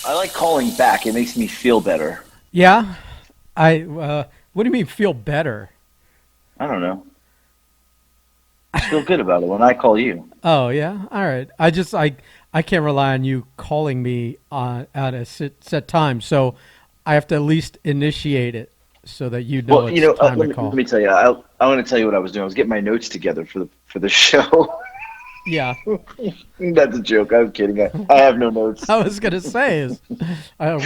I like calling back. It makes me feel better. Yeah. What do you mean feel better? I don't know. Just feel good about it when I call you. Oh yeah. All right. I can't rely on you calling me at a set time, so I have to at least initiate it so that you know Well, it's time to let call. me tell you. I want to tell you what I was doing. I was getting my notes together for the show. Yeah. That's a joke. I'm kidding. I have no notes. I was gonna say is, are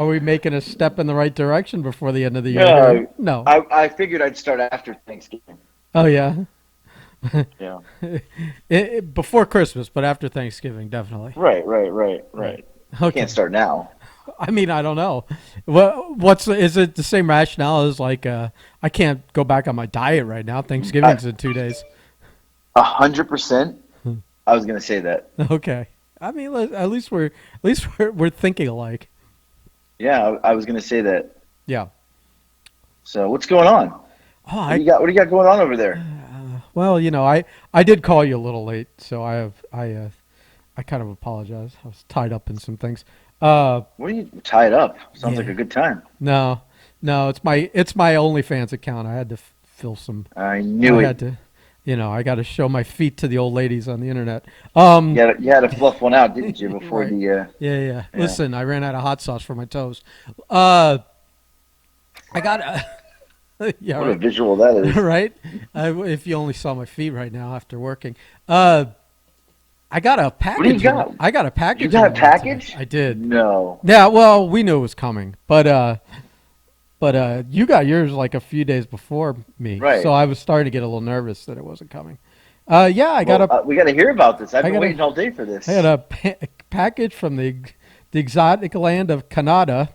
we making a step in the right direction before the end of the year here? No, No. I figured I'd start after Thanksgiving. Oh yeah. Yeah. Before Christmas, but after Thanksgiving, definitely. Right. Right. Can't Okay. start now. I mean, I don't know. What's is it the same rationale as like I can't go back on my diet right now. I, Thanksgiving's in 2 days. 100%. I was gonna say that. Okay. I mean, at least we're thinking alike. Yeah, I was gonna say that. Yeah. So what's going on? Oh, What do you got? What do you got going on over there? well, I did call you a little late, so I kind of apologize. I was tied up in some things. Uh, What are you tied up? Sounds like yeah. a good time. No, no, it's my OnlyFans account. I had to fill some. I I knew it. had to, I got to show my feet to the old ladies on the internet. You had to fluff one out, didn't you? Before Right. the Yeah, yeah. yeah. Listen, I ran out of hot sauce for my toes. Uh, I got. Yeah, What a right. visual that is. Right. If you only saw my feet right now after working. Uh, I got a What do you package. got? I got a You package in got the a mail today. package? I did. No. Yeah. Well, we knew it was coming, but you got yours like a few days before me, so Right. I was starting to get a little nervous that it wasn't coming. Yeah, Well, we got to hear about this. I've I been got a, waiting all day for I got this. a package from the exotic land of Canada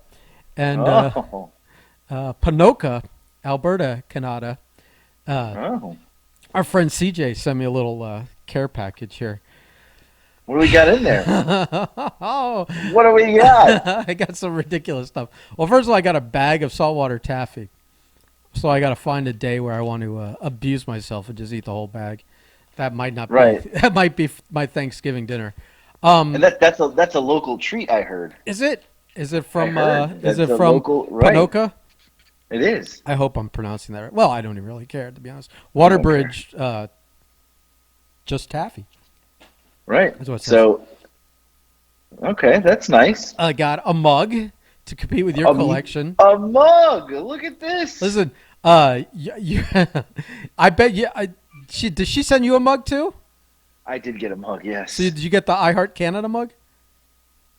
and Oh. Ponoka, Alberta, Canada. Uh, Oh. our friend CJ sent me a little care package here. What do we got in there? Oh, What do we got? I got some ridiculous stuff. Well, first of all, I got a bag of saltwater taffy. So I got to find a day where I want to abuse myself and just eat the whole bag. That might not be. Right. That might be my Thanksgiving dinner. And Um, that's a local treat, I heard. is it? Is it I from? heard Is that's it a from local, right? Ponoka? It is. I hope I'm pronouncing that right. Well, I don't even really care to be honest. I don't care. Waterbridge, just taffy. Right. That's what it says. So, okay, that's nice. I got a mug to compete with your A, collection. a mug. Look at this. Listen, I bet you. Did she send you a mug too? I did get a mug, So yes. did you get the I Heart Canada mug?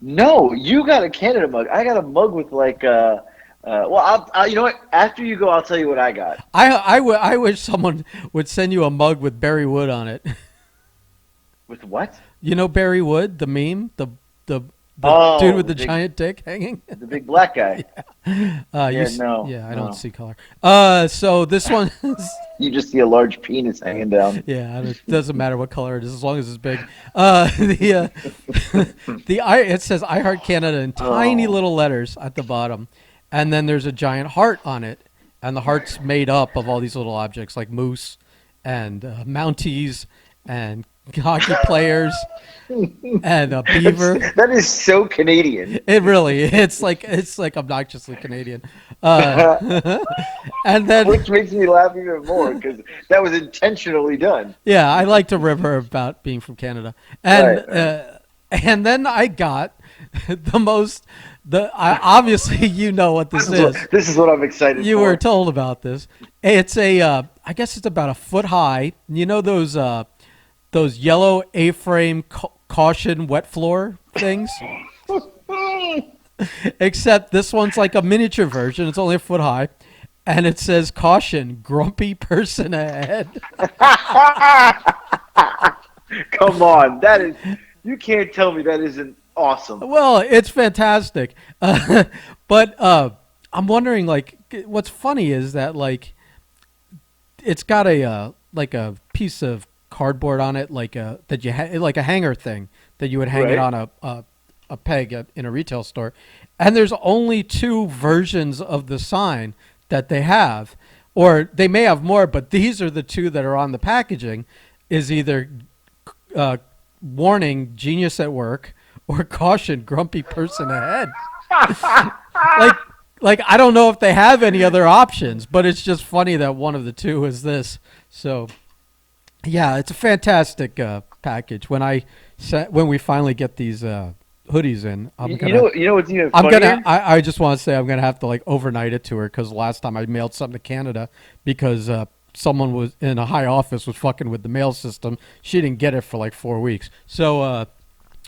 No, you got a Canada mug. I got a mug with like well, you know what? After you go, I'll tell you what I got. I wish someone would send you a mug with Barry Wood on it. With what? You know Barry Wood, the meme, the dude Oh, with the giant dick hanging. the big black guy. Yeah, no, Yeah, I don't no. see color. So this one is You just see a large penis hanging down. yeah, it doesn't matter what color it is as long as it's big. The it says I Heart Canada in tiny Oh, little letters at the bottom, and then there's a giant heart on it, and the heart's made up of all these little objects like moose and mounties and hockey players and a beaver. that is so Canadian. It really, it's like obnoxiously Canadian. Uh, and then Which makes me laugh even more because that was intentionally done. yeah, I like to rib her about being from Canada, Right, right. and then I got the most obviously you know what this is. This is what I'm excited You were for. told about this. It's I guess it's about a foot high. You know those yellow A-frame caution wet floor things? Except this one's like a miniature version. It's only a foot high. And it says, caution, grumpy person ahead. Come on, that is. You can't tell me that isn't awesome. Well, it's fantastic. But I'm wondering, like, what's funny is that, like, it's got like a piece of cardboard on it, like like a hanger thing that you would hang it Right? on a peg in a retail store, and there's only two versions of the sign that they have, or they may have more, but these are the two that are on the packaging. Is either uh, warning genius at work or caution, grumpy person ahead. like like I don't know if they have any other options, but it's just funny that one of the two is this. So yeah, it's a fantastic package. When we finally get these hoodies in, You know what's even funnier? I just want to say I'm gonna have to like overnight it to her because last time I mailed something to Canada because someone was in a high office was fucking with the mail system. She didn't get it for like 4 weeks. So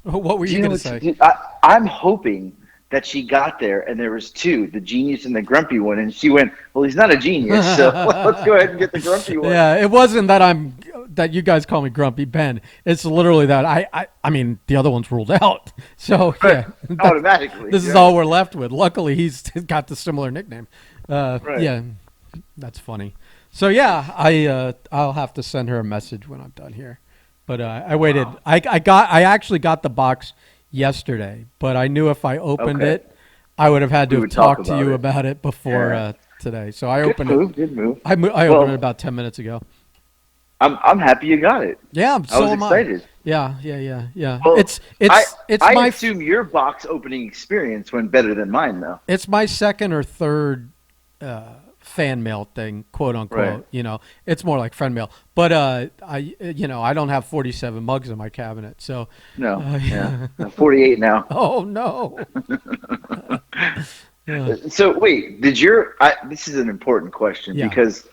what were you gonna say? I'm hoping that she got there and there was two, the genius and the grumpy one, and she went, "Well, he's not a genius, so let's go ahead and get the grumpy one." Yeah, it wasn't that you guys call me Grumpy Ben. It's literally that I mean the other one's ruled out. So Right. yeah, Automatically. this is Yeah. all we're left with. Luckily, he's got the similar nickname. Right. Yeah, that's funny. So yeah, I'll have to send her a message when I'm done here. But I waited. Wow. I actually got the box yesterday, but I knew if I opened Okay. it, I would have had to We have would talk talked to about you it. about it before Yeah. today. So I Good opened it. move. Good move. I opened it Well, about 10 minutes ago. I'm happy you got it. Yeah, I so was am I. excited. Yeah. Well, I It's I my assume your box opening experience went better than mine, though. it's my second or third fan mail thing, quote unquote. Right. You know, it's more like friend mail. But I don't have 47 mugs in my cabinet, so No. yeah. Yeah. I'm 48 now. Oh no. Yeah. So wait, this is an important question Yeah. because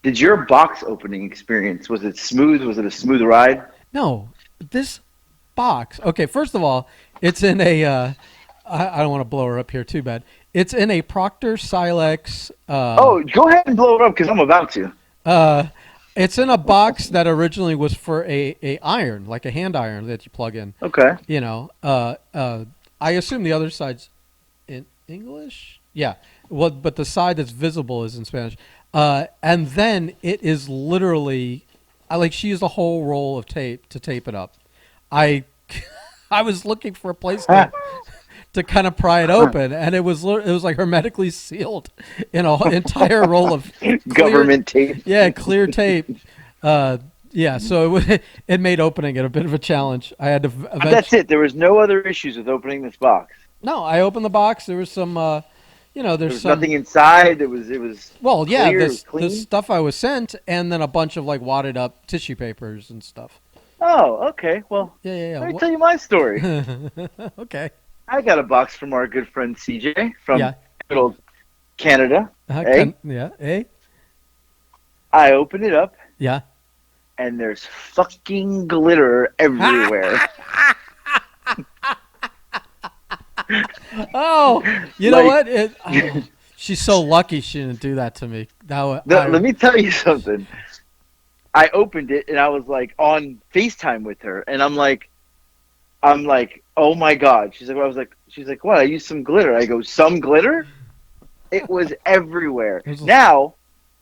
did your box opening experience, was it smooth? Was it a smooth ride? No, this box. Okay, first of all, it's in a. I don't want to blow her up here too bad. It's in a Proctor Silex. Oh, go ahead and blow it up because I'm about to. Uh, it's in a box that originally was for a iron, like a hand iron that you plug in. Okay. You know, I assume the other side's in English. Yeah. Well, but the side that's visible is in Spanish. And then it is literally, she used a whole roll of tape to tape it up. I, I was looking for a place to kind of pry it open, and it was like hermetically sealed in an entire roll of clear, Government tape. yeah, clear tape. Yeah, so it made opening it a bit of a challenge. I had to But that's it. There was no other issues with opening this box. No, I opened the box. There was some, There there's was some. nothing inside. It was Well, yeah, clear, it was clean. this stuff I was sent, and then a bunch of like wadded up tissue papers and stuff. Oh, okay. Well, Yeah. let me tell you my story. Okay. I got a box from our good friend CJ from Yeah. good old Canada. Yeah. Eh? I opened it up, Yeah. and there's fucking glitter everywhere. Oh, you know Like- what? She's so lucky she didn't do that to me. Let me tell you something. I opened it and I was like on FaceTime with her, and I'm like, oh my god. She's like, what? I used some glitter. I go, some glitter? It was everywhere. It was- Now,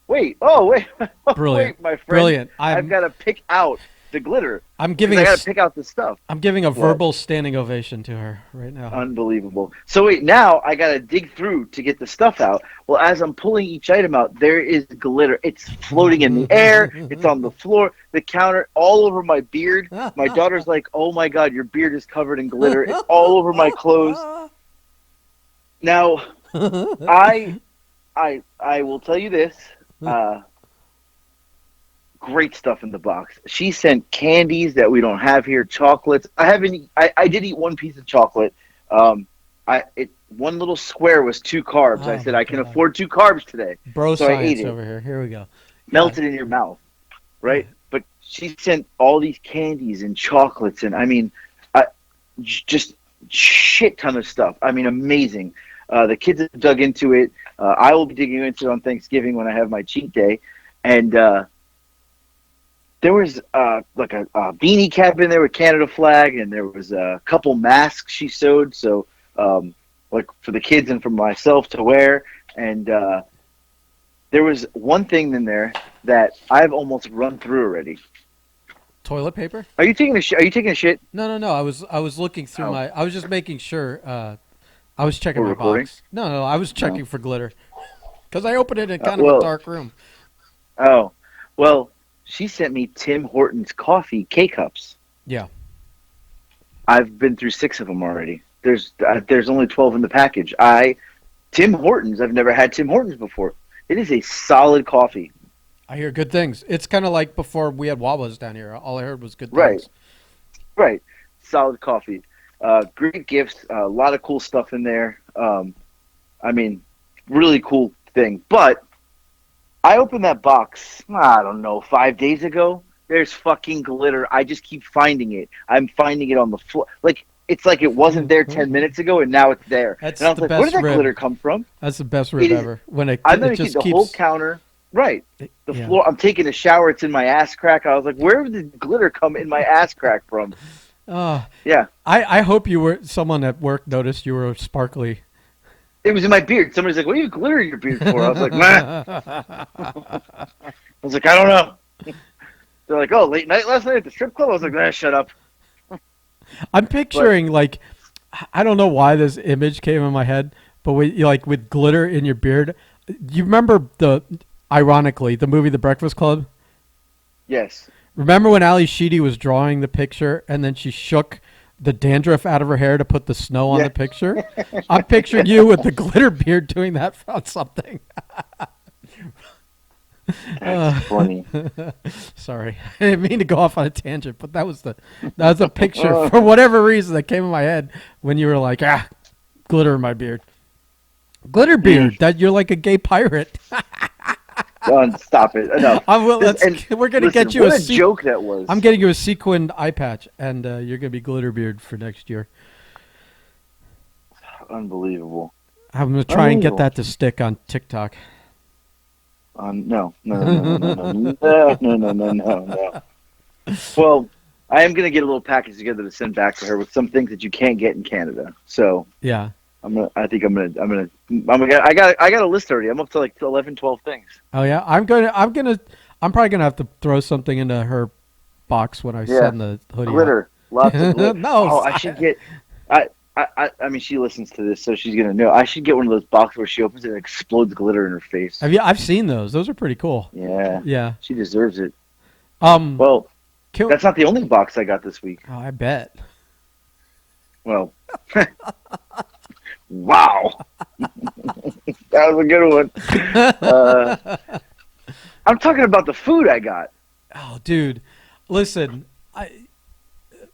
wait, Brilliant. wait, my friend. Brilliant. I've got to pick out the glitter. I'm 'Cause giving I a, got to pick out the stuff. I'm giving a What? verbal standing ovation to her right now. Unbelievable. So wait, now I gotta dig through to get the stuff out. Well, as I'm pulling each item out, there is glitter. It's floating in the air. It's on the floor, the counter, all over my beard. My daughter's like, "Oh my god, your beard is covered in glitter. It's all over my clothes." Now, I will tell you this. Great stuff in the box. She sent candies that we don't have here, chocolates. I did eat one piece of chocolate. One little square was 2 carbs. Oh I said my I can God. afford 2 carbs today. Bro So I ate science it. over here. Here we go. Melted in your mouth, right? But she sent all these candies and chocolates, and I mean, just shit ton of stuff. I mean, amazing. The kids have dug into it. I will be digging into it on Thanksgiving when I have my cheat day, and there was like a beanie cap in there with Canada flag, and there was a couple masks she sewed, so like for the kids and for myself to wear. And there was one thing in there that I've almost run through already. Toilet paper? Are you taking a shit? Are you taking a shit? No. I was looking through Oh. I was just making sure. I was checking We're my recording? box. No. I was checking for glitter because I opened it in kind of well- a dark room. Oh, well, she sent me Tim Hortons coffee K-Cups. Yeah. I've been through 6 of them already. There's only 12 in the package. Tim Hortons. I've never had Tim Hortons before. It is a solid coffee. I hear good things. It's kind of like before we had Wawas down here. All I heard was good Right, things. right. Solid coffee. Great gifts. A lot of cool stuff in there. I mean, really cool thing. But I opened that box, I don't know, 5 days ago. There's fucking glitter. I just keep finding it. I'm finding it on the floor. Like, it's like it wasn't there 10 minutes ago and now it's there. That's And I was the like, where did best that rib. glitter come from? That's the best It rib is, ever. When it I'm it going to keep just the whole keeps. counter. Right. The Yeah. floor. I'm taking a shower. It's in my ass crack. I was like, where did the glitter come in my ass crack from? Uh, Yeah. I hope you were someone at work noticed you were sparkly. It was in my beard. Somebody's like, what do you glitter in your beard for? I was like, nah. I was like, I don't know. They're like, oh, late night last night at the strip club? I was like, nah, shut up. I'm picturing like I don't know why this image came in my head, but with glitter in your beard. You remember ironically the movie The Breakfast Club? Yes. Remember when Ali Sheedy was drawing the picture and then she shook the dandruff out of her hair to put the snow on Yeah. the picture? I'm picturing you with the glitter beard doing that on something. That's funny. Sorry, I didn't mean to go off on a tangent, but that was a picture for whatever reason that came in my head when you were like, glitter in my beard, glitter beard. That you're like a gay pirate. Stop it. Enough. We're gonna Listen, get you what a joke that was. I'm getting you a sequined eye patch, and you're gonna be glitter beard for next year. Unbelievable. I'm gonna try and get that to stick on TikTok. No. Well, I am gonna get a little package together to send back to her with some things that you can't get in Canada. So Yeah. I got a list already. I'm up to like 11, 12 things. Oh yeah. I'm probably gonna have to throw something into her box when I send the hoodie. Glitter, lots of glitter. No. Oh, I should get. I mean, she listens to this, so she's gonna know. I should get one of those boxes where she opens it and explodes glitter in her face. I've seen those. Those are pretty cool. Yeah. Yeah. She deserves it. Well, that's not the only box I got this week. Oh, I bet. Well, wow, that was a good one. I'm talking about the food I got. Oh, dude, listen,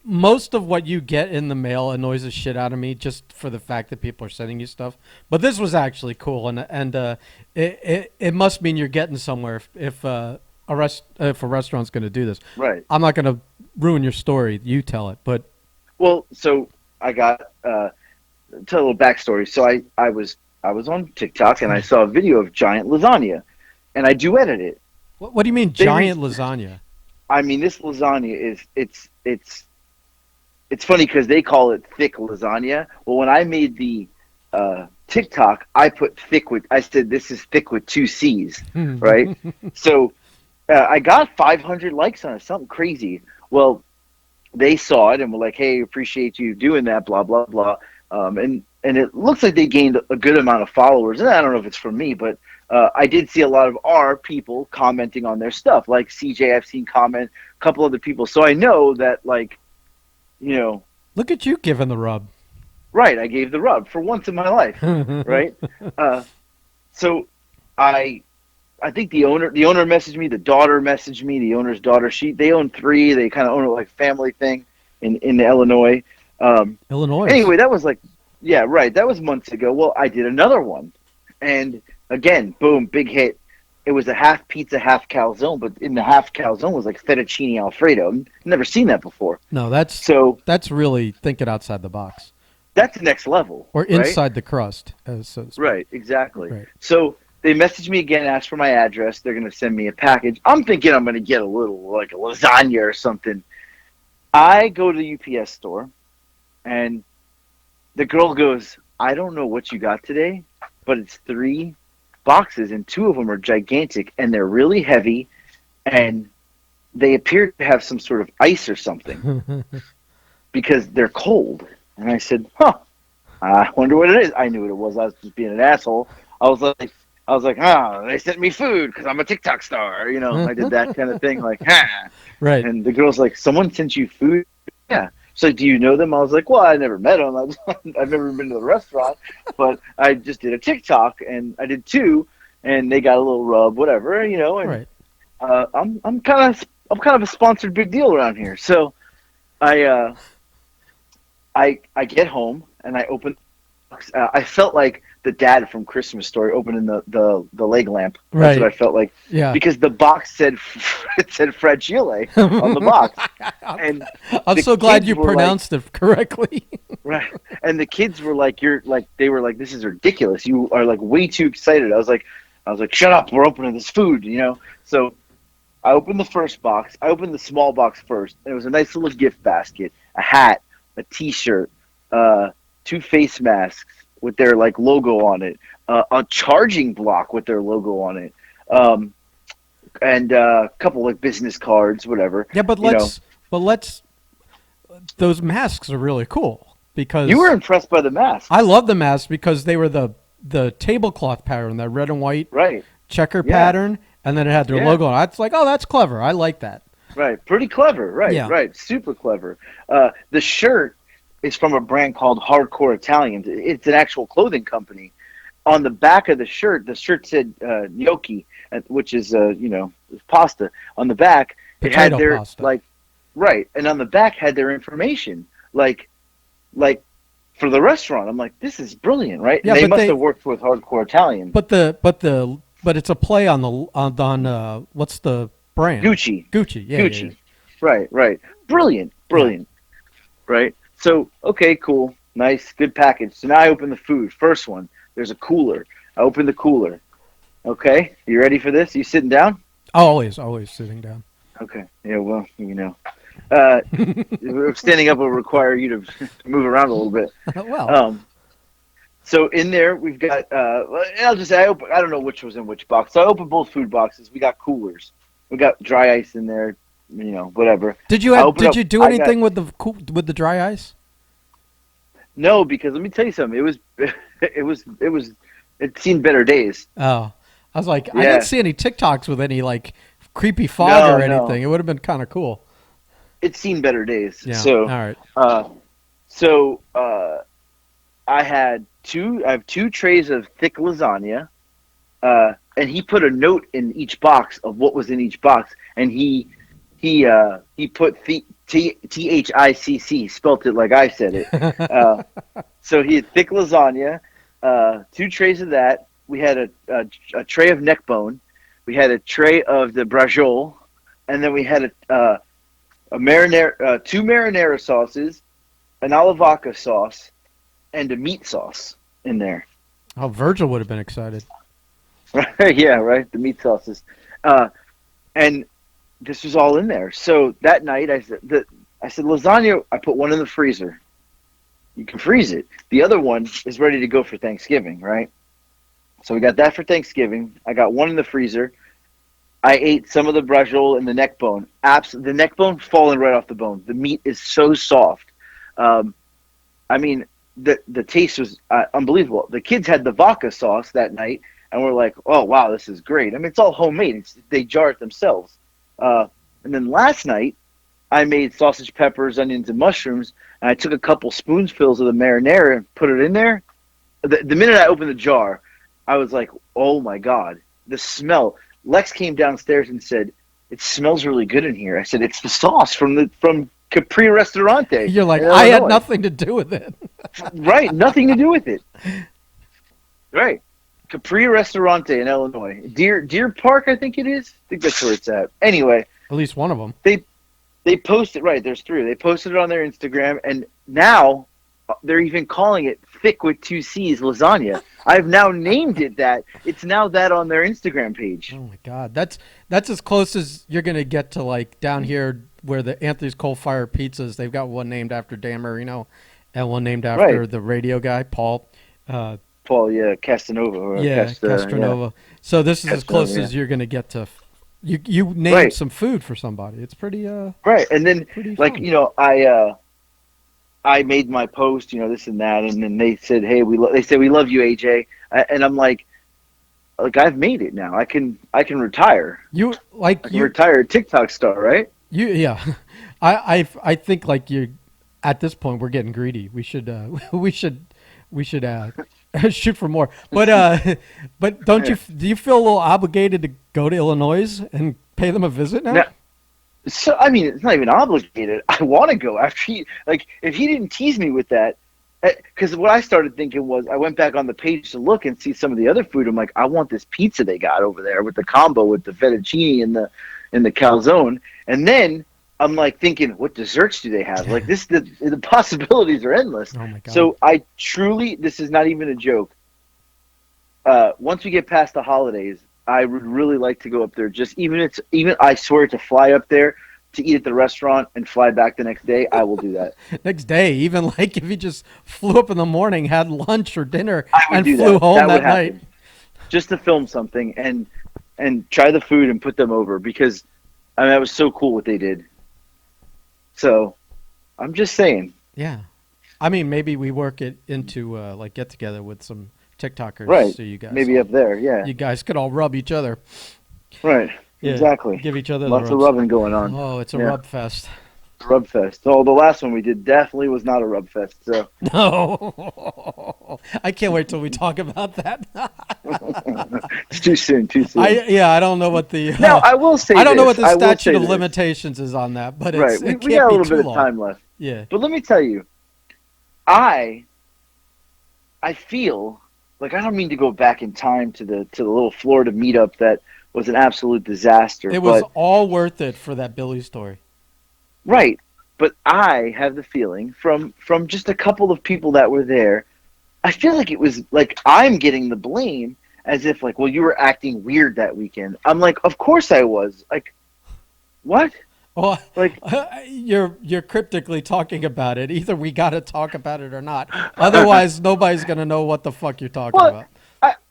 most of what you get in the mail annoys the shit out of me just for the fact that people are sending you stuff. But this was actually cool, and it must mean you're getting somewhere if a restaurant's going to do this. Right. I'm not going to ruin your story. You tell it. But well, so I got tell a little backstory. So I was on TikTok and I saw a video of giant lasagna, and I duetted it. What do you mean giant lasagna? I mean, this lasagna is it's funny because they call it thick lasagna. Well, when I made the TikTok, I put I said this is thick with 2 C's, right? So I got 500 likes on it, something crazy. Well, they saw it and were like, hey, appreciate you doing that, blah, blah, blah. And it looks like they gained a good amount of followers. And I don't know if it's from me, but I did see a lot of our people commenting on their stuff. Like CJ, I've seen comment, a couple other people. So I know that, like, you know. Look at you giving the rub. Right, I gave the rub for once in my life, right? So I think the owner messaged me, the daughter messaged me, the owner's daughter. They own 3. They kind of own it like family thing in Illinois. Illinois. Anyway, that was like, yeah, right. That was months ago. Well, I did another one, and again, boom, big hit. It was a half pizza, half calzone, but in the half calzone was like fettuccine Alfredo. Never seen that before. No, that's really thinking outside the box. That's next level. Or inside the crust. Right, exactly. Right. So they messaged me again, asked for my address. They're going to send me a package. I'm thinking I'm going to get a little, like a lasagna or something. I go to the UPS store, and the girl goes, I don't know what you got today, but it's 3 boxes, and 2 of them are gigantic, and they're really heavy, and they appear to have some sort of ice or something because they're cold. And I said, I wonder what it is. I knew what it was. I was just being an asshole. I was like, they sent me food because I'm a TikTok star. You know, I did that kind of thing, like, Right. And the girl's like, someone sent you food? Yeah. So do you know them? I was like, well, I never met them. I've never been to the restaurant, but I just did a TikTok and I did two, and they got a little rub, whatever, you know. And Right. I'm kind of a sponsored big deal around here. So I I get home and I open. I felt like the dad from Christmas Story opening the leg lamp. That's Right. what I felt like. Yeah. Because the box said it said fragile on the box, and I'm the so glad kids you were like, pronounced it correctly. right, and the kids were like, "You're like," they were like, "This is ridiculous. You are like way too excited." I was like, "Shut up! We're opening this food," you know. So I opened the first box. I opened the small box first, and it was a nice little gift basket, a hat, a T-shirt, two face masks with their like logo on it, a charging block with their logo on it, and a couple like business cards, whatever. Yeah, but You know, let's. Those masks are really cool because you were impressed by the mask, I love the masks because they were the tablecloth pattern, that red and white right? checker Yeah, pattern, and then it had their yeah, logo on it. It's like, oh, that's clever. I like that. right. Pretty clever, right? Yeah. Right. Super clever. The shirt is from a brand called Hardcore Italians. It's an actual clothing company. On the back of the shirt said gnocchi, which is pasta. On the back, it had Potato their pasta. like right, and on the back had their information, like for the restaurant. I'm like, this is brilliant, right? Yeah, And they but must have worked with Hardcore Italian. but it's a play on what's the brand? Gucci, Gucci. Yeah, yeah, yeah. Gucci, right. Brilliant, Yeah. brilliant, right? So okay, cool, nice, good package. So now I open the food. First one, there's a cooler. I open the cooler. Okay, you ready for this? You sitting down? Always sitting down. Okay. Yeah. Well, uh, standing up will require you to move around a little bit. Well, Um, so in there we've got. I'll just say I don't know which was in which box. So I opened both food boxes. We got coolers. We got dry ice in there. Whatever. did you do I got anything with the dry ice? no, because let me tell you something. It was it seemed better days. Oh, I was like, I didn't Yeah. see any TikToks with any like creepy fog No, or no. anything. It would have been kind of cool. It's seen better days. Yeah. So All right. uh, so I have two trays of thick lasagna, and he put a note in each box of what was in each box, and he put THICC, spelt it like I said it. So he had thick lasagna, two trays of that. We had a tray of neck bone. We had a tray of the braciole, and then we had a marinara, two marinara sauces, an alavaca sauce, and a meat sauce in there. Oh, Virgil would have been excited. Right? Yeah, right. The meat sauces, and this was all in there. So that night, I said lasagna. I put one in the freezer. You can freeze it. The other one is ready to go for Thanksgiving, right? So we got that for Thanksgiving. I got one in the freezer. I ate some of the braciole and the neck bone. The neck bone falling right off the bone. The meat is so soft. I mean, the taste was unbelievable. The kids had the vodka sauce that night, and we're like, "Oh wow, this is great." I mean, it's all homemade. They jar it themselves. And then last night, I made sausage, peppers, onions, and mushrooms, and I took a couple spoonfuls of the marinara and put it in there. The minute I opened the jar, I was like, "Oh my god, the smell!" Lex came downstairs and said, "It smells really good in here." I said, "It's the sauce from Capri Ristorante You're like, in I had Illinois." nothing to do with it. Right, nothing to do with it. Right, Capri Ristorante in Illinois, Deer Park, I think it is. I think that's where it's at. Anyway, At least one of them. they posted right. There's three. They posted it on their Instagram, and now they're even calling it thick with two C's lasagna. I've now named it that. It's now that on their Instagram page. Oh my God, that's as close as you're gonna get to like down here where the Anthony's Coal Fire Pizzas. They've got one named after Dan Marino, and one named after Right. the radio guy Paul. Paul, yeah, Castanova. Or Castronova. So this is as close Castronova, as you're gonna get to. You named Right. some food for somebody. It's pretty Right, and then pretty like fun. I made my post, this and that, and then they said, "Hey, they said we love you, AJ," and I'm like I've made it now. I can retire. You I can retire a TikTok star, right? yeah. I think like at this point we're getting greedy. We should we should shoot for more. But don't Yeah. do you feel a little obligated to go to Illinois and pay them a visit now? Now, so I mean, it's not even obligated. I want to go after he like if he didn't tease me with that. Because what I started thinking was, I went back on the page to look and see some of the other food. I'm like, I want this pizza they got over there with the combo with the fettuccine and the calzone. And then I'm like thinking, what desserts do they have? Like the possibilities are endless. Oh my god. So I truly, this is not even a joke. Once we get past the holidays, I would really like to go up there. Just even I swear to fly up there to eat at the restaurant and fly back the next day. I will do that. Next day, even like if you just flew up in the morning, had lunch or dinner, I would and do flew that. home That that would night. happen. Just to film something and try the food and put them over because I mean that was so cool what they did. So I'm just saying. Yeah. I mean, maybe we work it into like get together with some TikTokers, Right. so you guys Maybe up there, yeah. you guys could all rub each other. Right. Yeah, Exactly. give each other Lots the of rubs. rubbing going on. Oh, it's a Yeah. rub fest. Rub fest. Oh, the last one we did definitely was not a rub fest. So No, I can't wait till we talk about that. it's too soon. Too soon. I don't know what the Now I will say. I don't know what this, the I will statute say of this. limitations is on that, but Right. it We can't got a be little too bit of long. time left. Yeah. But let me tell you, I feel like I don't mean to go back in time to the little Florida meetup that was an absolute disaster. It was but, all worth it for that Billy story. right. But I have the feeling from just a couple of people that were there, I feel like it was like I'm getting the blame as if like, well, you were acting weird that weekend. I'm like, of course I was. Like, what? Well, Like, you're cryptically talking about it. Either we got to talk about it or not. Otherwise, nobody's gonna know what the fuck you're talking well, about.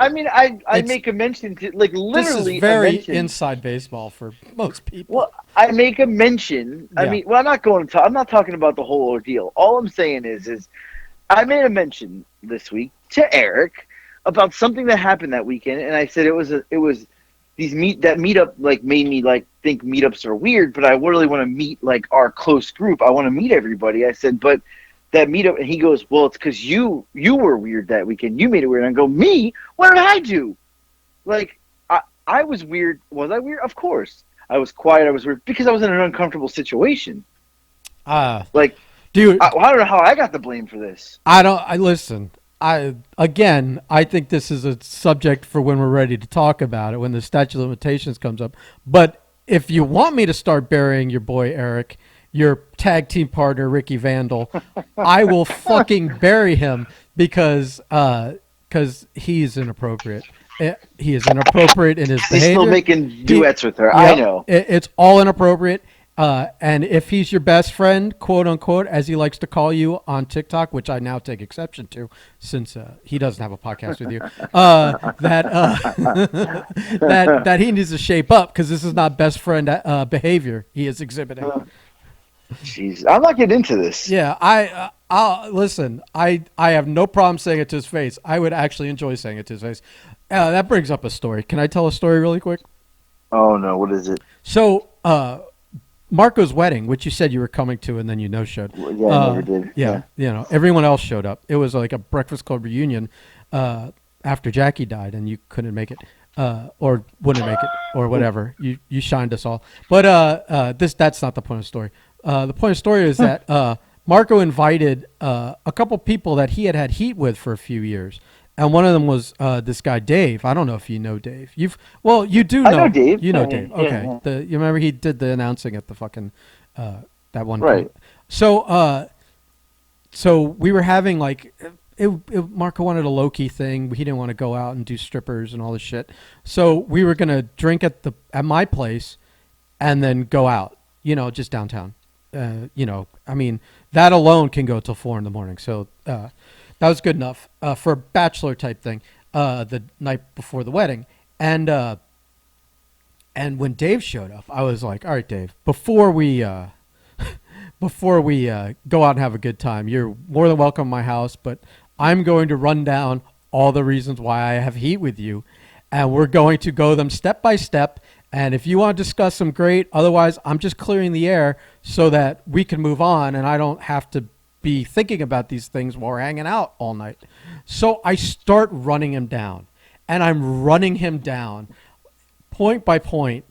I mean, I It's- make a mention to like This literally is very a mention. inside baseball for most people. Well, I make a mention. I Yeah. mean, well, I'm not talking about the whole ordeal. All I'm saying is I made a mention this week to Eric about something that happened that weekend, and I said it was that meetup like made me like think meetups are weird, but I really want to meet like our close group. I want to meet everybody. I said, but that meetup, and he goes, well, it's because you were weird that weekend. You made it weird. And I go, me? What did I do? Like, I was weird. Was I weird? Of course. I was quiet. I was weird because I was in an uncomfortable situation. Like, Dude, I don't know how I got the blame for this. I listen. I think this is a subject for when we're ready to talk about it, when the statute of limitations comes up. But if you want me to start burying your boy Eric, your tag team partner Ricky Vandal, I will fucking bury him because he's inappropriate. He is inappropriate in his He's behavior. still making duets with her. Yep, I know. it's all inappropriate. And if he's your best friend, quote unquote, as he likes to call you on TikTok, which I now take exception to, since he doesn't have a podcast with you, that he needs to shape up because this is not best friend behavior he is exhibiting. Jeez, I'm not getting into this. Yeah, I'll listen. I have no problem saying it to his face. I would actually enjoy saying it to his face. That brings up a story. Can I tell a story really quick? Oh no, what is it? So, Marco's wedding, which you said you were coming to, and then you no-showed. Yeah, I never did. Yeah, you know, everyone else showed up. It was like a Breakfast Club reunion after Jackie died, and you couldn't make it, or wouldn't make it, or whatever. You shined us all. But that's not the point of the story. The point of the story is that Marco invited a couple people that he had heat with for a few years. And one of them was this guy Dave. I don't know if you know Dave. You do know. I know Dave. You know I mean, Dave. Okay. yeah. You remember he did the announcing at the fucking that one. Right. Point. So we were having like Marco wanted a low key thing. He didn't want to go out and do strippers and all this shit. So we were gonna drink at my place, and then go out. You know, just downtown. I mean, that alone can go till 4 a.m. So that was good enough for a bachelor type thing. The night before the wedding, and when Dave showed up, I was like, "All right, Dave, before we go out and have a good time, you're more than welcome to my house, but I'm going to run down all the reasons why I have heat with you, and we're going to go them step by step. And if you want to discuss them, great. Otherwise, I'm just clearing the air so that we can move on, and I don't have to be thinking about these things while we're hanging out all night. So I start running him down, and I'm running him down point by point.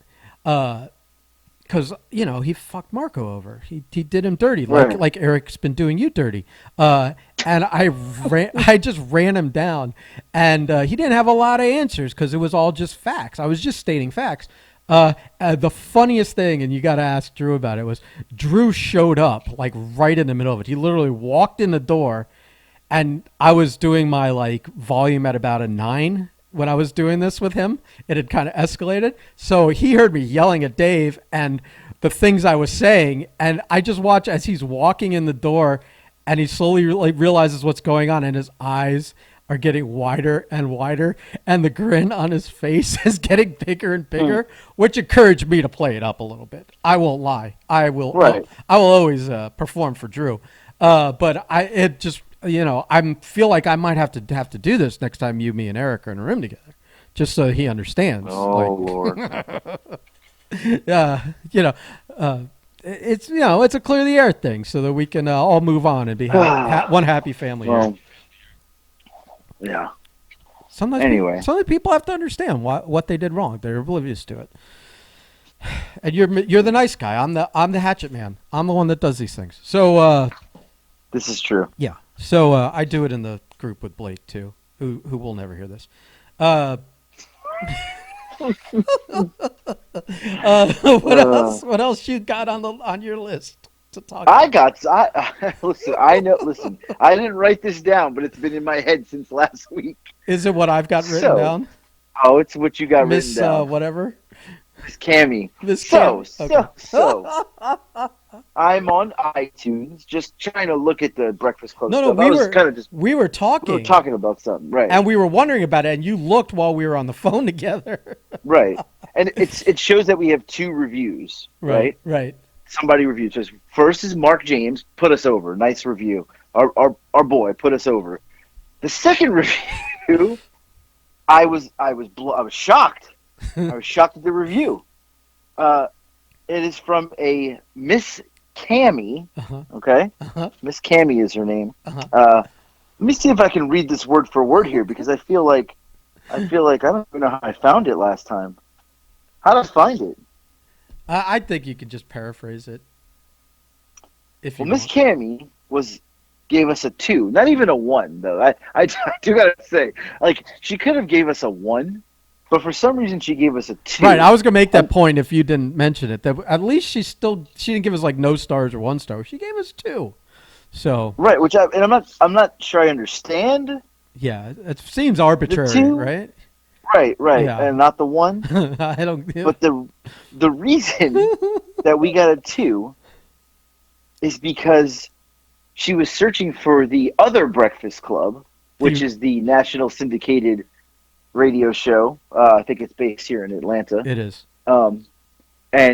Because he fucked Marco over. He did him dirty, like Eric's been doing you dirty. And I just ran him down, and he didn't have a lot of answers because it was all just facts. I was just stating facts. The funniest thing, and you got to ask Drew about it, was Drew showed up like right in the middle of it. He literally walked in the door, and I was doing my like volume at about a 9 when I was doing this with him. It had kind of escalated. So he heard me yelling at Dave and the things I was saying. And I just watch as he's walking in the door and he slowly realizes what's going on. And his eyes are getting wider and wider. And the grin on his face is getting bigger and bigger, which encouraged me to play it up a little bit. I won't lie. I will always perform for Drew. But I feel like I might have to do this next time you, me, and Eric are in a room together, just so he understands. Oh Lord. It's a clear the air thing, so that we can all move on and be one happy family. Well, yeah. Sometimes people have to understand what they did wrong. They're oblivious to it. And you're the nice guy. I'm the hatchet man. I'm the one that does these things. So this is true. Yeah. So I do it in the group with Blake too, who will never hear this. What else you got on your list to talk about? Listen. I know. Listen, I didn't write this down, but it's been in my head since last week. Is it what I've got written down? Oh, it's what you got written down. Whatever. Miss Cammy. So. I'm on iTunes, just trying to look at the Breakfast Club stuff. We were talking about something, right? And we were wondering about it, and you looked while we were on the phone together, right? And it shows that we have 2 reviews, right? Right. Somebody reviewed us. First is Mark James, put us over, nice review. Our boy put us over. The second review, I was shocked. I was shocked at the review. It is from a Miss Cammy. Okay, Miss Cammy is her name. Let me see if I can read this word for word here, because I feel like I don't even know how I found it last time. How did I find it? I think you could just paraphrase it. Miss Cammy gave us a 2, not even a 1 though. I do gotta say, like, she could have gave us a 1. But for some reason, she gave us a 2. Right, I was gonna make that point if you didn't mention it. That at least she didn't give us like no stars or 1 star. She gave us 2. So right, I'm not sure I understand. Yeah, it seems arbitrary, right? Right, yeah. And not the 1. I don't. But the reason that we got a 2 is because she was searching for the other Breakfast Club, which is the national syndicated radio show. I think it's based here in Atlanta. It is. And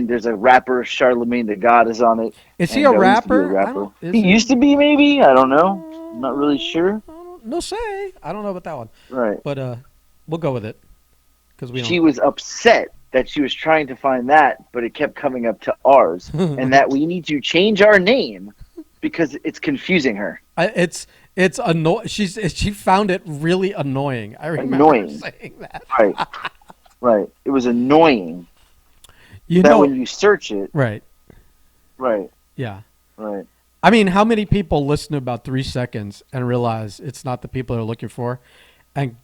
there's a rapper, Charlemagne the God, is on it. Is he a rapper? He used to be, maybe. I don't know. I'm not really sure. No say. I don't know about that one. Right. But we'll go with it. She was upset that she was trying to find that, but it kept coming up to ours, and that we need to change our name because it's confusing her. It's annoying. She found it really annoying. I remember saying that. Right. It was annoying. When you search it. Right. Yeah. Right. I mean, how many people listen to about 3 seconds and realize it's not the people they're looking for? And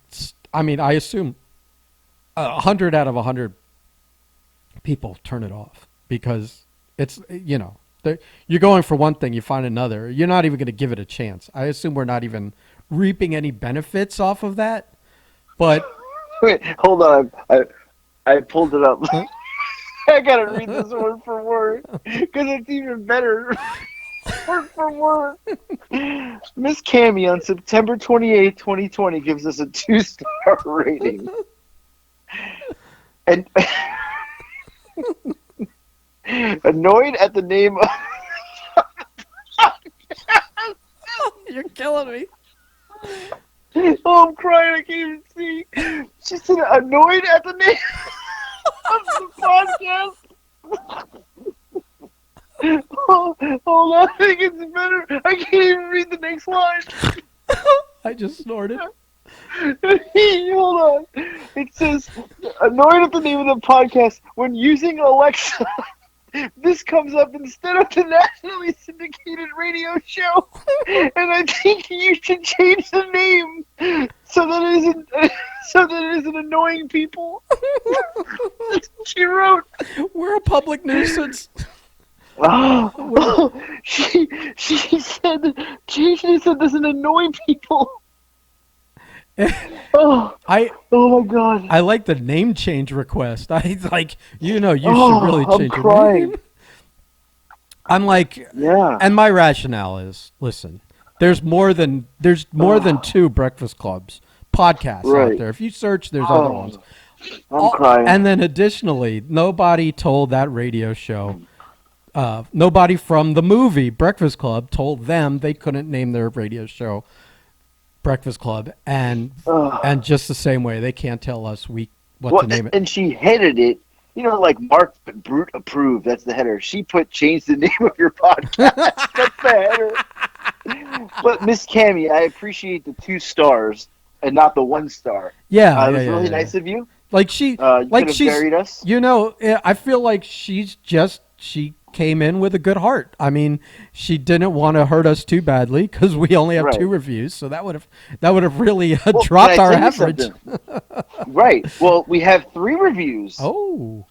I mean, I assume 100 out of 100 people turn it off because it's, you're going for one thing, you find another. You're not even going to give it a chance. I assume we're not even reaping any benefits off of that. But wait, hold on. I pulled it up. I gotta read this word for word because it's even better. Word for word. Miss Cammy on September 28th, 2020 gives us a 2-star rating. And annoyed at the name of You're killing me. Oh, I'm crying. I can't even see. She said annoyed at the name of the podcast. Oh, hold on, I think it's better. I can't even read the next line. I just snorted. Hold on. It says, annoyed at the name of the podcast. When using Alexa, this comes up instead of the nationally syndicated radio show. And I think you should change the name so that it isn't annoying people. That's what she wrote. We're a public nuisance. Oh, she said change this so it doesn't annoy people. Oh my god! I like the name change request. I like you should really change your name. I'm like, yeah. And my rationale is, listen, there's more than two Breakfast Clubs podcasts out there. If you search, there's other ones. I'm crying. And then additionally, nobody told that radio show. Nobody from the movie Breakfast Club told them they couldn't name their radio show Breakfast Club, and just the same way they can't tell us what to name it. And she headed it, like Mark Brute approved. That's the header. She put change the name of your podcast. That's the header. But Miss Cammy, I appreciate the 2 stars and not the 1 star. Yeah, it was really nice of you. Like she's buried us. I feel like she came in with a good heart. I mean, she didn't want to hurt us too badly because we only have 2 reviews, so that would have really dropped our average. Right. Well, we have 3 reviews. Oh.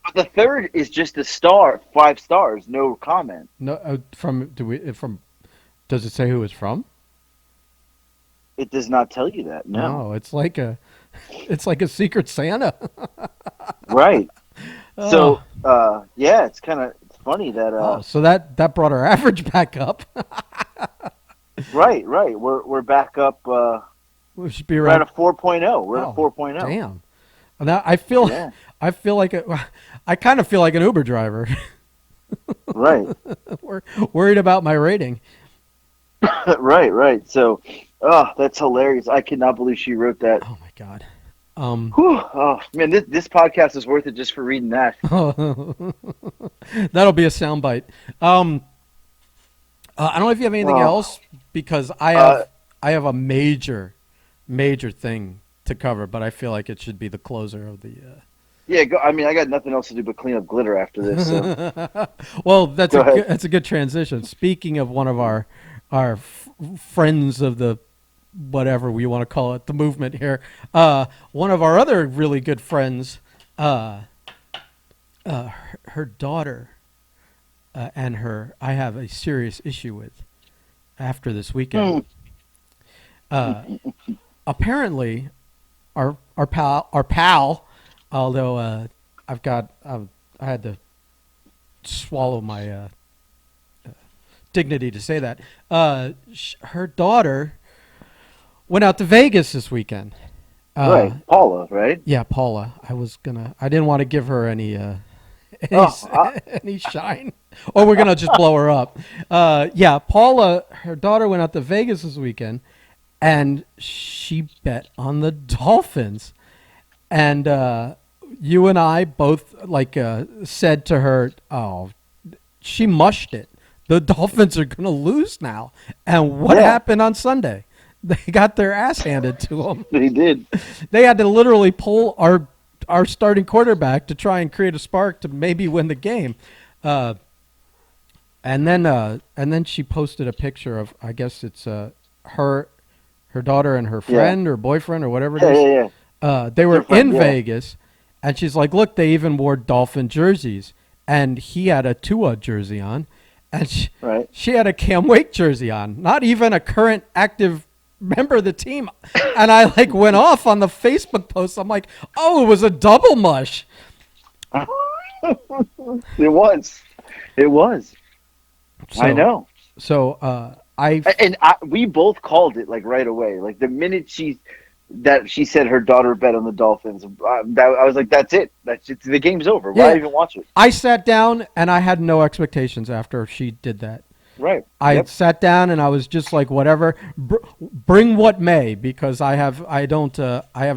But the 3rd is just a star, 5 stars, no comment. No, does it say who it's from? It does not tell you that. No, it's like a Secret Santa. Right. So, it's kind of funny that. So that brought our average back up. Right. We're back up. We should be we're at a 4.0. We're at a 4.0. Damn. Now I feel like I kind of feel like an Uber driver. Right. We're worried about my rating. Right. So, that's hilarious. I cannot believe she wrote that. Oh my god. Oh man, this podcast is worth it just for reading that. That'll be a soundbite. I don't know if you have anything else, because I have a major thing to cover, but I feel like it should be the closer of the. Yeah, I got nothing else to do but clean up glitter after this. So. Well, that's a good transition. Speaking of one of our friends of the, whatever we want to call it, the movement here. One of our other really good friends, her daughter, and I have a serious issue with after this weekend. Apparently, our pal, although I had to swallow my dignity to say that, her daughter went out to Vegas this weekend. Right, Paula, right? Yeah, Paula. I didn't want to give her any shine, or we're gonna just blow her up. Paula, her daughter went out to Vegas this weekend, and she bet on the Dolphins, and you and I both said to her, "Oh, she mushed it. The Dolphins are gonna lose now." And what happened on Sunday? They got their ass handed to them. They did. They had to literally pull our starting quarterback to try and create a spark to maybe win the game. And then she posted a picture of, I guess it's her daughter and her friend or boyfriend or whatever it is. Yeah. They were in Vegas, and she's like, "Look, they even wore Dolphin jerseys." And he had a Tua jersey on, and she had a Cam Wake jersey on. Not even a current active member of the team. And I went off on the Facebook post. I'm like, "Oh, it was a double mush." It was. So, I know. So we both called it right away. The minute she said her daughter bet on the Dolphins, I was like, "That's it. The game's over. Why even watch it?" I sat down and I had no expectations after she did that. Right. I Yep. sat down and I was just like, whatever, bring what may, because I have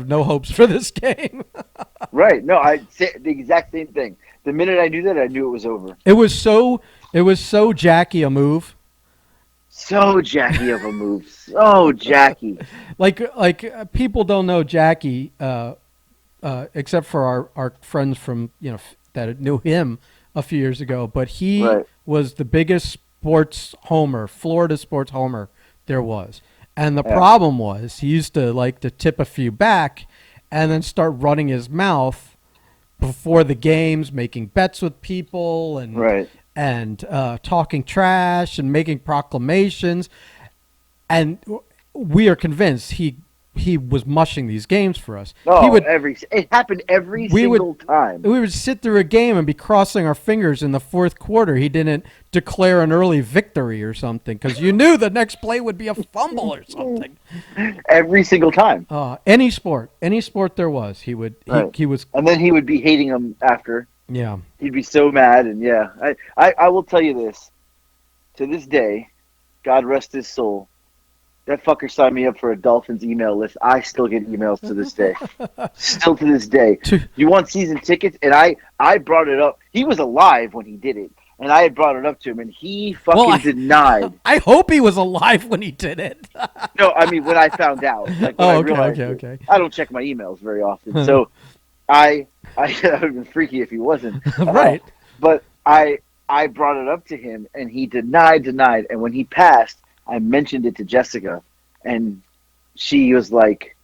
no hopes for this game. Right. No, I say the exact same thing. The minute I knew that, I knew it was over. It was so Jackie a move. So Jackie of a move. So Jackie. People don't know Jackie, except for our friends from that knew him a few years ago. But he Right. was the biggest sports homer, Florida sports homer there was. And the Yeah. problem was he used to like to tip a few back, and then start running his mouth before the games, making bets with people, and Right. talking trash and making proclamations. And we are convinced he was mushing these games for us. Oh, it happened every single time. We would sit through a game and be crossing our fingers in the fourth quarter he didn't declare an early victory or something, because you knew the next play would be a fumble or something. Every single time. Any sport there was, he would Right. he was And then he would be hating him after. yeah. He'd be so mad, and yeah. I will tell you this. To this day, God rest his soul, that fucker signed me up for a Dolphins email list. I still get emails to this day. Still to this day. You want season tickets? And I brought it up. He was alive when he did it. And I had brought it up to him, and he fucking denied. I hope he was alive when he did it. No, I mean, when I found out. Like, when I okay, realized okay. I don't check my emails very often. So I it would have been freaky if he wasn't. Right. But I brought it up to him, and he denied. And when he passed, I mentioned it to Jessica, and she was like,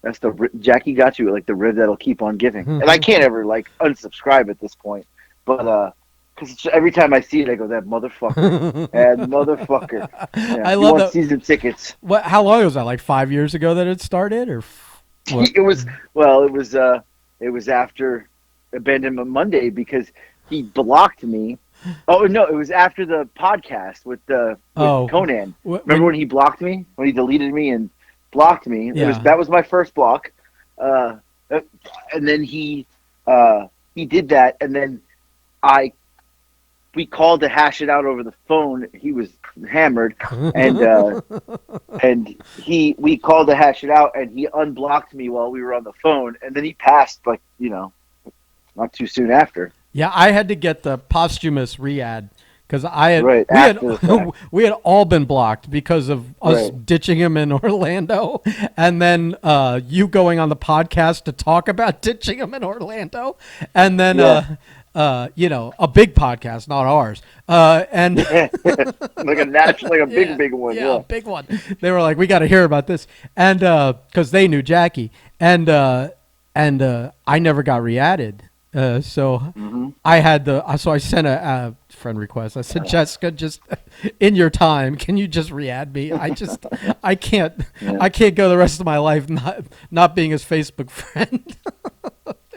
"That's Jackie got you like the rib that'll keep on giving." And I can't ever like unsubscribe at this point, but because every time I see it, I go, "That motherfucker, that motherfucker." Yeah, I love that. Season tickets. What? How long was that? Like 5 years ago that it started, or? What? It was after Abandonment Monday, because he blocked me. Oh no! It was after the podcast with Conan. Remember when he blocked me? When he deleted me and blocked me? Yeah. That was my first block. And then he did that, and then we called to hash it out over the phone. He was hammered, and we called to hash it out, and he unblocked me while we were on the phone, and then he passed not too soon after. Yeah, I had to get the posthumous re-add because we had all been blocked because of us ditching him in Orlando, and then you going on the podcast to talk about ditching him in Orlando, and then a big podcast, not ours, and like a big one, a big one. They were like, we got to hear about this, and because they knew Jackie, and I never got re-added. So I had so I sent a friend request. I said, Jessica, just in your time, can you just re-add me? I can't go the rest of my life not being his Facebook friend.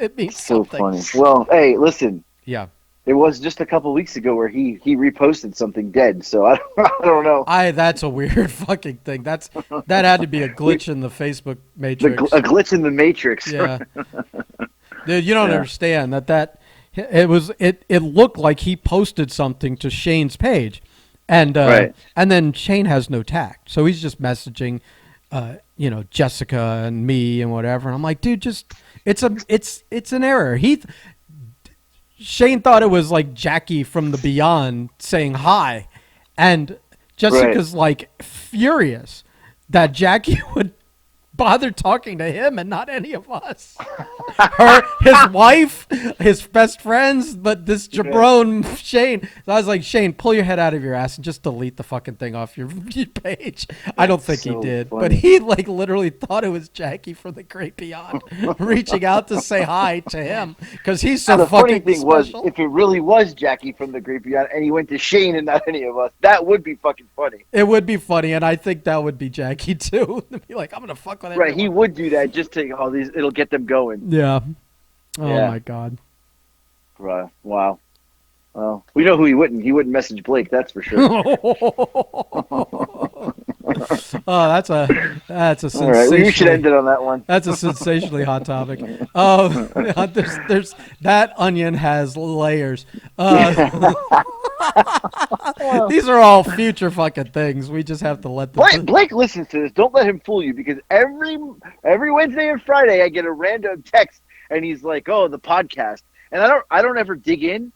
It means so something. funny. Well, hey, listen. Yeah. It was just a couple weeks ago where he reposted something dead. So I don't know. That's a weird fucking thing. That had to be a glitch in the Facebook matrix. A glitch in the matrix. Yeah. Dude, you don't understand that it looked like he posted something to Shane's page, and then Shane has no tact, so he's just messaging, Jessica and me and whatever. And I'm like, dude, it's an error. Shane thought it was like Jackie from the Beyond saying hi, and Jessica's like furious that Jackie would bother talking to him and not any of us. His wife, his best friends, but this jabron Shane. So I was like, Shane, pull your head out of your ass and just delete the fucking thing off your page. I don't think he did, but he like literally thought it was Jackie from the Great Beyond reaching out to say hi to him because he's so the fucking funny thing special. was, if it really was Jackie from the Great Beyond and he went to Shane and not any of us, that would be fucking funny. It would be funny, and I think that would be Jackie too. Be like, I'm gonna fuck with it. Right, he would do that just to it'll get them going. Yeah. Oh my God. Right. Wow. Well, we know who he wouldn't. He wouldn't message Blake, that's for sure. Oh, that's a All right, we should sensationally end it on that one. that's a sensationally hot topic. There's that onion has layers. These are all future fucking things. We just have to let them. Blake listens to this. Don't let him fool you, because every Wednesday and Friday I get a random text and he's like, "Oh, the podcast," and I don't ever dig in,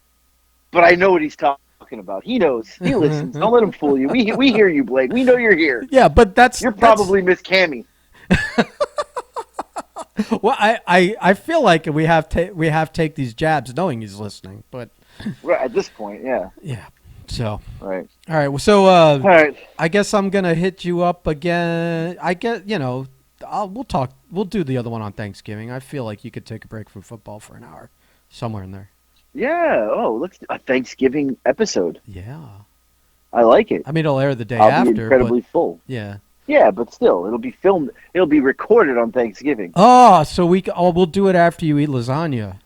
but I know what he's talking about. He knows. He listens. Don't let him fool you. We hear you, Blake. We know you're here. Yeah, but you're probably Miss Cammy. Well, I feel like we have take these jabs knowing he's listening, but right at this point, yeah. Yeah. So. Right. All right. So. All right. I guess I'm gonna hit you up again. I get we'll talk. We'll do the other one on Thanksgiving. I feel like you could take a break from football for an hour, somewhere in there. Yeah. Oh, let's do a Thanksgiving episode. Yeah. I like it. I mean, it'll air the day I'll after. be incredibly full. Yeah. Yeah, but still, it'll be filmed. It'll be recorded on Thanksgiving. Oh, so we'll do it after you eat lasagna.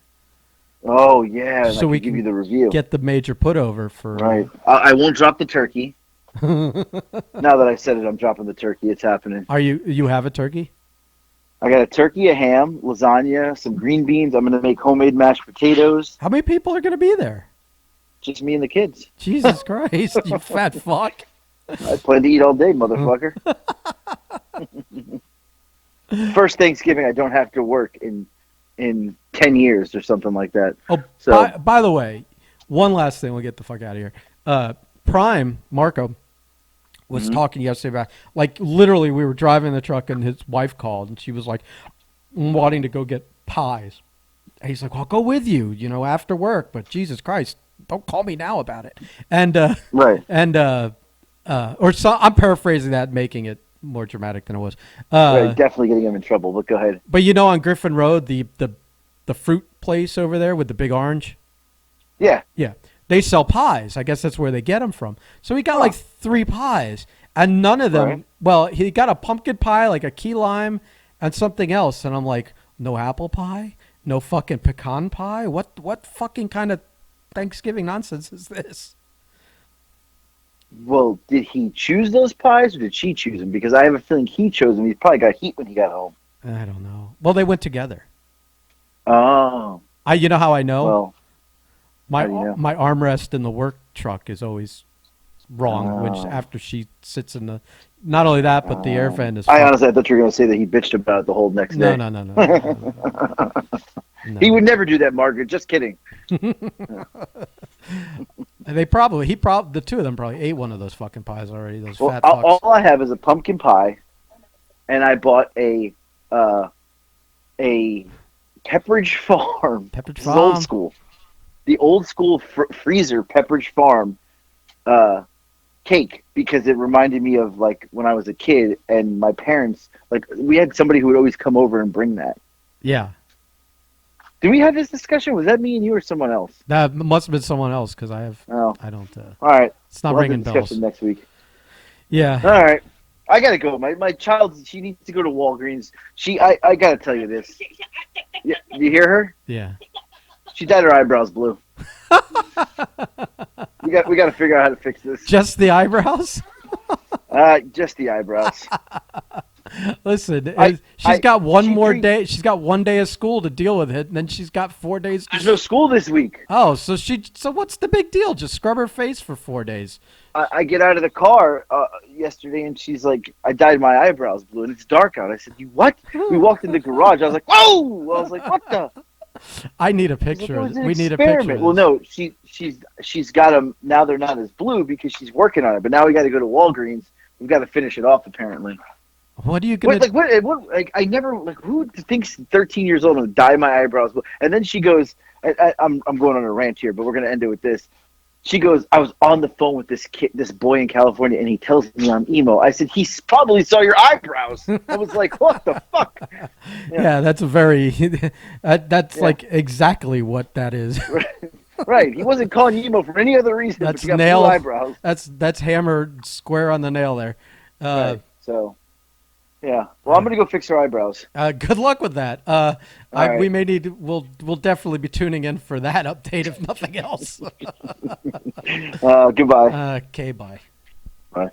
Oh yeah, so we can give you the review. Get the major put over for. Right. I won't drop the turkey. Now that I said it, I'm dropping the turkey. It's happening. Are you have a turkey? I got a turkey, a ham, lasagna, some green beans. I'm gonna make homemade mashed potatoes. How many people are gonna be there? Just me and the kids. Jesus Christ, you fat fuck. I plan to eat all day, motherfucker. First Thanksgiving I don't have to work in 10 years or something like that. Oh, so by the way, one last thing. We'll get the fuck out of here. Prime, Marco, was talking yesterday about, like, literally we were driving the truck and his wife called and she was like wanting to go get pies. And he's like, well, I'll go with you, after work. But Jesus Christ, don't call me now about it. And, right. And, I'm paraphrasing that, making it more dramatic than it was. Right, definitely getting him in trouble, but go ahead. But on Griffin Road, the fruit place over there with the big orange? Yeah. Yeah. They sell pies. I guess that's where they get them from. So he got like 3 pies, and none of them, right. Well, he got a pumpkin pie, like a key lime, and something else. And I'm like, no apple pie? No fucking pecan pie? What fucking kind of Thanksgiving nonsense is this? Well, did he choose those pies or did she choose them? Because I have a feeling he chose them. He probably got heat when he got home. I don't know. Well, they went together. Oh. You know how I know? Well, my know? my armrest in the work truck is always wrong, which after she sits in the... Not only that, but the air vent is... I honestly thought you were going to say that he bitched about it the whole next day. No. He would never do that, Margaret. Just kidding. The two of them probably ate one of those fucking pies already. Those fat fucks. All I have is a pumpkin pie, and I bought a Pepperidge Farm. Pepperidge This Farm. is old school. The old school freezer Pepperidge Farm cake, because it reminded me of like when I was a kid and my parents, like, we had somebody who would always come over and bring that. Yeah. Did we have this discussion? Was that me and you or someone else? That must have been someone else, because I don't. All right. It's not ringing bells. Next week. Yeah. All right. I gotta go. My child, she needs to go to Walgreens. I gotta tell you this. Yeah, you hear her? Yeah. She dyed her eyebrows blue. we got to figure out how to fix this. Just the eyebrows? Just the eyebrows. Listen, she's got one more day. She's got 1 day of school to deal with it, and then she's got 4 days. There's no school this week. Oh, so what's the big deal? Just scrub her face for 4 days. I get out of the car yesterday, and she's like, I dyed my eyebrows blue, and it's dark out. I said, you what? We walked in the garage. I was like, whoa! I was like, what the? I need a picture. We need a picture. Well, no, she's got them now. They're not as blue because she's working on it. But now we got to go to Walgreens. We've got to finish it off, apparently. What are you gonna? I never who thinks 13 years old and dye my eyebrows blue? And then she goes, I'm going on a rant here, but we're gonna end it with this. She goes, I was on the phone with this boy in California, and he tells me I'm emo. I said, he probably saw your eyebrows. I was like, what the fuck? Yeah, that's a very, that's like exactly what that is. Right. He wasn't calling you emo for any other reason. That's but you got blue eyebrows. That's hammered square on the nail there. Right. So, yeah. Well, I'm gonna go fix her eyebrows. Good luck with that. Right. We may need. We'll definitely be tuning in for that update if nothing else. Goodbye. Okay. Bye. Bye.